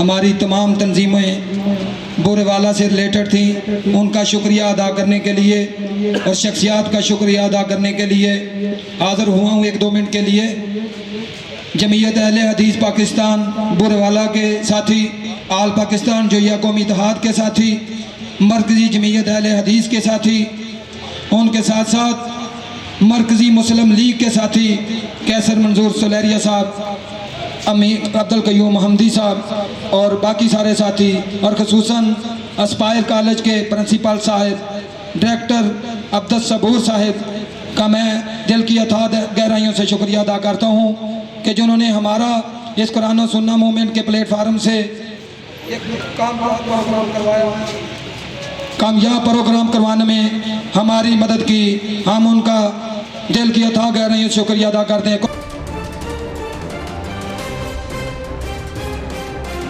हमारी तमाम तंजीमें बोरेवाला से रिलेटेड थी, उनका शुक्रिया अदा करने के लिए और शख्सियात का शुक्रिया अदा करने के लिए हाज़िर हुआ हूँ 1-2 मिनट के लिए। जमीयत अहले हदीस पाकिस्तान बोरेवाला के साथी, आल पाकिस्तान जोइया कौमी इत्तेहाद के साथी, मरकज़ी जमीयत अहले हदीस के साथी, उनके साथ साथ मरकज़ी मुस्लिम लीग के साथी कैसर मंजूर सुलेरिया साहब, अमीर अब्दुल कयूम हमदी साहब और बाकी सारे साथी, और ख़ुसूसन अस्पायर कॉलेज के प्रिंसिपल साहब, डायरेक्टर अब्दुल सबूर साहब का मैं दिल की अथाह गहराइयों से शुक्रिया अदा करता हूँ कि जिन्होंने हमारा इस कुरान और सुन्नत मूवमेंट के प्लेटफार्म से एक कामयाब प्रोग्राम करवाने में हमारी मदद की। हम उनका दिल की अथाह गहराइयों से शुक्रिया अदा करते हैं।